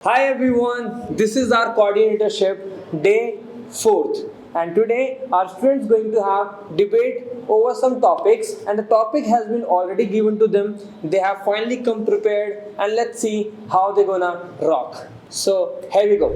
Hi everyone, this is our coordinatorship day 4th, and today our students going to have debate over some topics, and the topic has been already given to them. They have finally come prepared, and let's see how they're gonna rock. So here we go.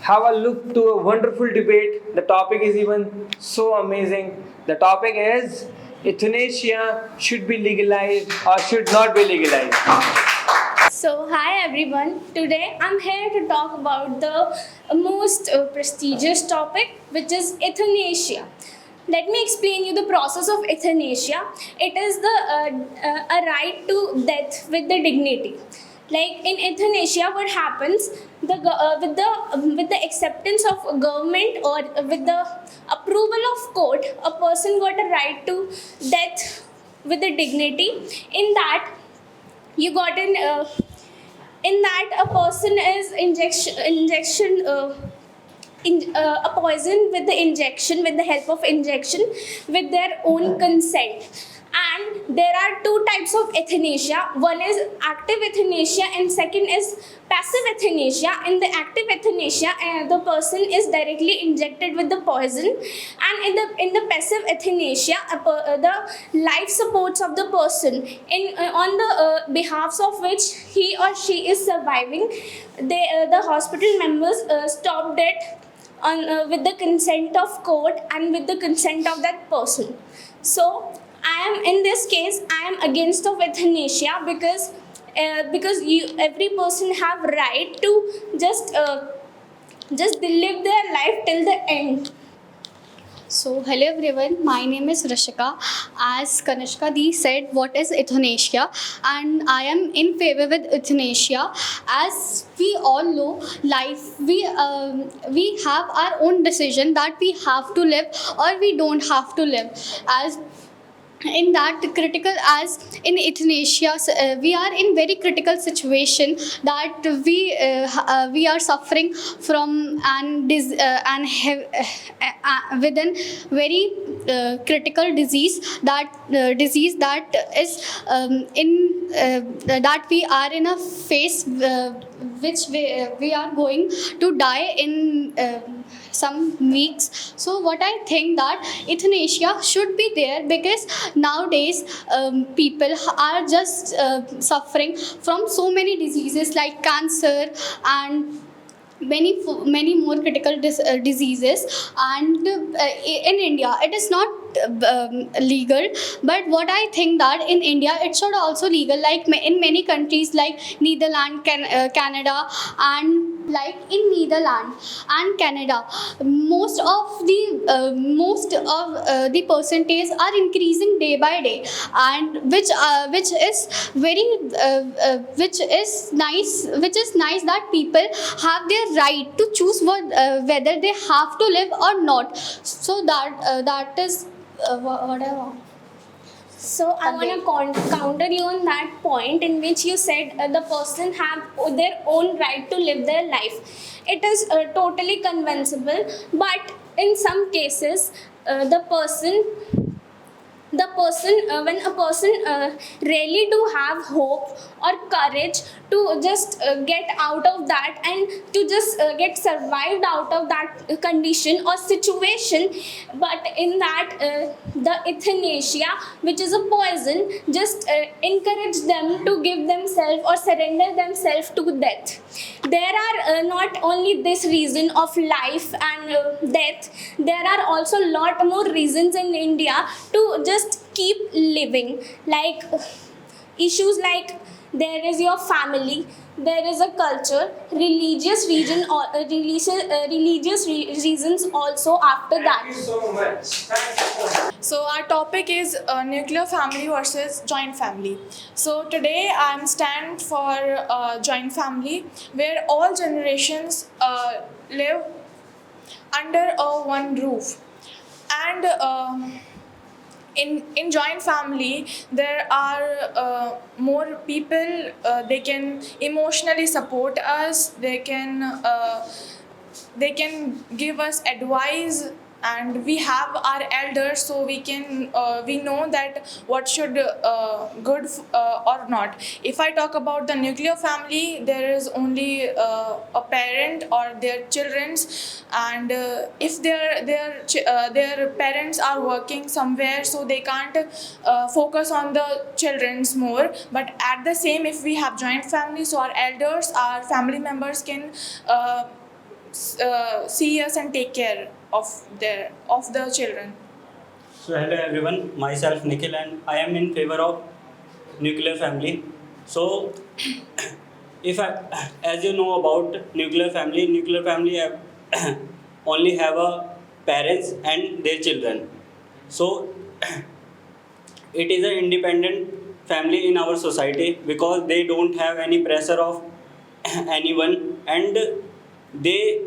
Have a look to a wonderful debate. The topic is even so amazing. The topic is euthanasia should be legalized or should not be legalized. So, hi everyone. Today I'm here to talk about the most prestigious topic, which is euthanasia. Let me explain you the process of euthanasia. It is a right to death with the dignity. Like in euthanasia, what happens? With the acceptance of government or with the approval of court, a person got a right to death with the dignity. In that you got in that a person is injection a poison with the injection, with the help of injection, with their own consent. And there are two types of euthanasia. One is active euthanasia and second is passive euthanasia. In the active euthanasia, the person is directly injected with the poison, and in the passive euthanasia, the life supports of the person on the behalfs of which he or she is surviving. The hospital members stopped it with the consent of court and with the consent of that person. So I am in this case I am against of euthanasia because every person have right to just live their life till the end. So, hello everyone, my name is Rishika. As Kanishka Di said, what is euthanasia? And I am in favor with euthanasia. As we all know, life, we have our own decision that we have to live or we don't have to live. As in that critical as in euthanasia, we are in very critical situation that we are suffering from within very critical disease that is in that we are in a phase which we are going to die in some weeks. So what I think that euthanasia should be there because nowadays people are just suffering from so many diseases like cancer and many more critical diseases. And in India it is not legal, but what I think that in India it should also legal like in many countries like Netherlands, Canada, and like in Netherlands and Canada, most of the percentage are increasing day by day, and which is very which is nice that people have their right to choose whether they have to live or not. So that is what I want. So I want to counter you on that point in which you said the person have their own right to live their life. It is totally convincible, but in some cases, when a person really do have hope or courage to just get out of that and to just get survived out of that condition or situation, but in that the euthanasia, which is a poison, just encourage them to give themselves or surrender themselves to death. There are not only this reason of life and death, there are also lot more reasons in India to just keep living, like issues like there is your family, there is a culture, religious reason or reasons also after that. Thank you so much. Thank you so much. So our topic is nuclear family versus joint family. So today I'm stand for joint family where all generations live under one roof, and in joint family there are more people. They can emotionally support us. They can give us advice and we have our elders, so we know that what should or not. If I talk about the nuclear family, there is only a parent or their children's, and if their parents are working somewhere, so they can't focus on the children's more. But at the same, if we have joint family, so our elders, our family members can see us and take care of the children. So hello everyone, myself Nikhil and I am in favor of nuclear family. So if I, as you know about nuclear family have only have a parents and their children. So it is an independent family in our society because they don't have any pressure of anyone, and they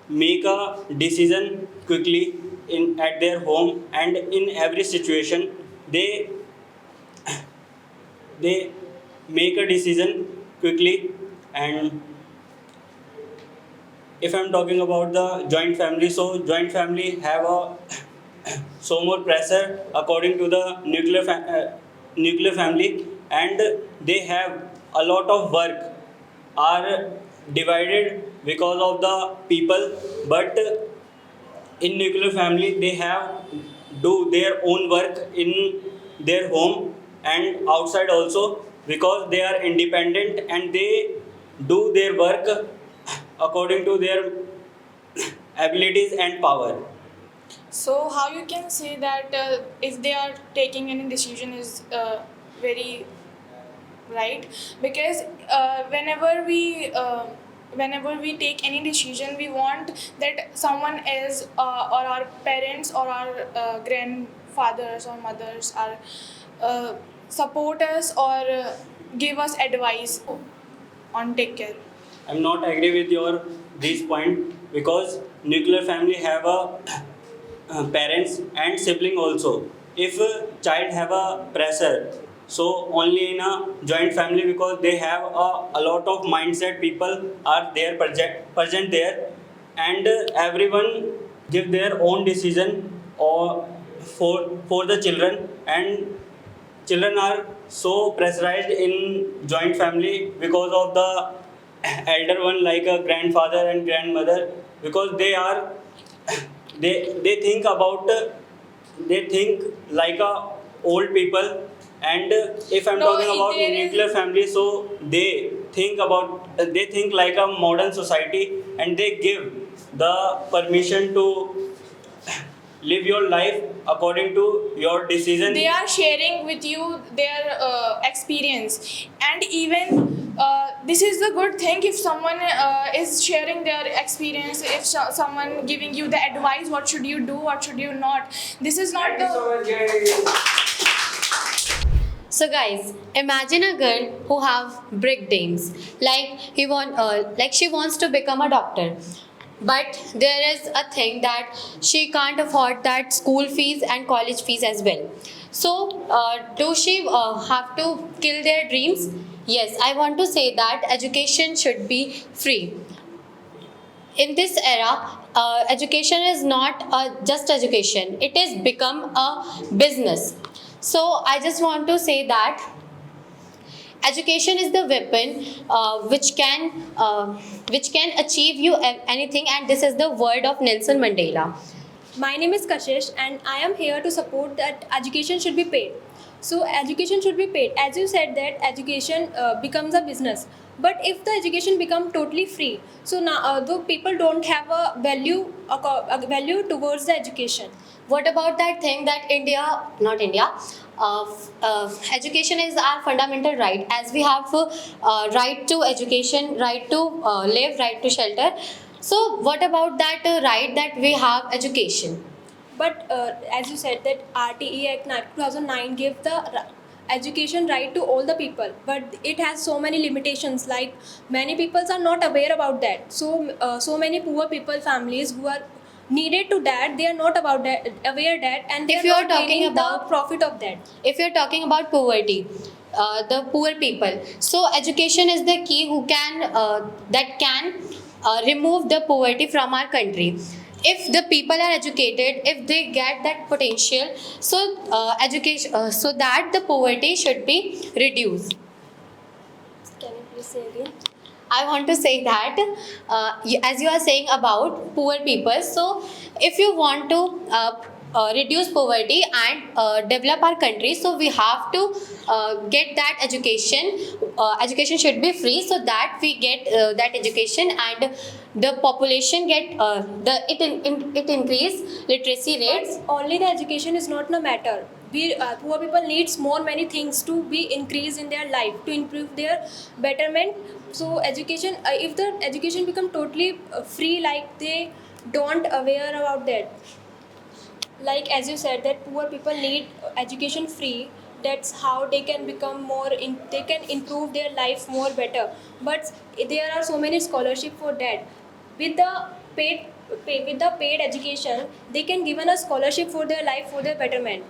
make a decision quickly in at their home, and in every situation they they make a decision quickly. And if I'm talking about the joint family, so joint family have a so more pressure according to the nuclear family, and they have a lot of work are divided because of the people. But in nuclear family they have do their own work in their home and outside also, because they are independent and they do their work according to their abilities and power. So how you can say that if they are taking any decision is very right, because whenever we take any decision, we want that someone else or our parents or our grandfathers or mothers are support us or give us advice on take care. I'm not agree with your this point, because nuclear family have a parents and sibling also. If a child have a pressure, so only in a joint family, because they have a lot of mindset people are there present there, and everyone give their own decision or for the children, and children are so pressurized in joint family because of the elder one, like a grandfather and grandmother, because they are they think about they think like a old people. And if I'm No, talking about there is- nuclear family, so they think like a modern society, and they give the permission to live your life according to your decision. They are sharing with you their experience, and even this is the good thing if someone is sharing their experience, if someone giving you the advice what should you do, what should you not. This is not Thank you the so much, guys. So guys, imagine a girl who have big dreams, like she wants to become a doctor, but there is a thing that she can't afford that school fees and college fees as well. So do she have to kill their dreams? Yes, I want to say that education should be free. In this era, education is not just education, it is become a business. So I just want to say that education is the weapon which can achieve you anything, and this is the word of Nelson Mandela. My name is Kashish and I am here to support that education should be paid. So education should be paid. As you said that education becomes a business. But if the education become totally free, so now though people don't have a value towards the education. What about that thing that education is our fundamental right, as we have right to education, right to live, right to shelter. So what about that right that we have education? But as you said that RTE Act 2009 gave the education right to all the people, but it has so many limitations, like many people are not aware about that. So many poor people families who are needed to that, they are not about that aware that, and they If are you are not talking gaining about- the profit of that. If you're talking about poverty, the poor people, so education is the key who can that can remove the poverty from our country. if the people are educated, if they get that potential, so education, so that the poverty should be reduced. Can you please say again? I want to say that as you are saying about poor people, so if you want to reduce poverty and develop our country, so we have to get that education. Education should be free, so that we get that education and the population get it increase literacy rates. But only the education is not the matter. We poor people needs more many things to be increased in their life to improve their betterment. So education, if the education become totally free, like they don't aware about that. Like as you said, that poor people need education free. That's how they can become more. They can improve their life more better. But there are so many scholarship for that. With the paid education, they can given a scholarship for their life for their betterment.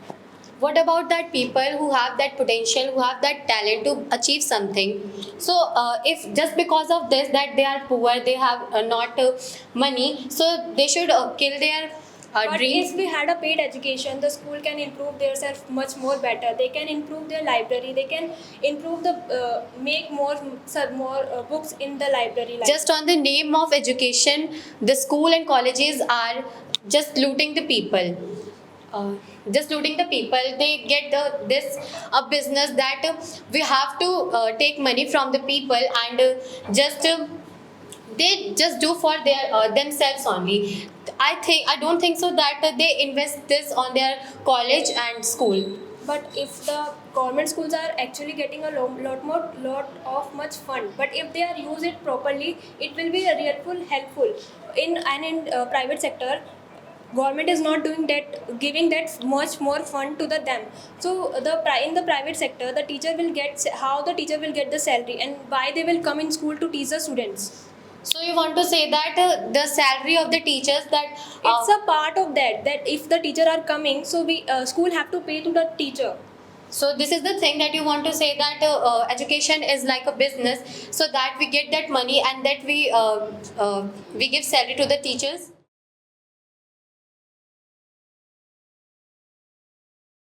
What about that people who have that potential, who have that talent to achieve something? So if just because of this that they are poor, they have not money, so they should kill their But dreams. if we had a paid education, the school can improve themselves much more better. They can improve their library. They can improve the make more books in the library. Just on the name of education, the school and colleges are just looting the people. Just looting the people. They get this a business that we have to take money from the people and just they just do for their themselves only. I don't think so that they invest this on their college and school. But if the government schools are actually getting a lot of much fund, but if they are use it properly, it will be a helpful. In private sector, government is not doing that, giving that much more fund to them. So in the private sector, the teacher will get how the teacher will get the salary and why they will come in school to teach the students. So you want to say that the salary of the teachers that It's a part of that. That if the teacher are coming, so we school have to pay to the teacher. so this is the thing that you want to say that education is like a business, so that we get that money and that we give salary to the teachers.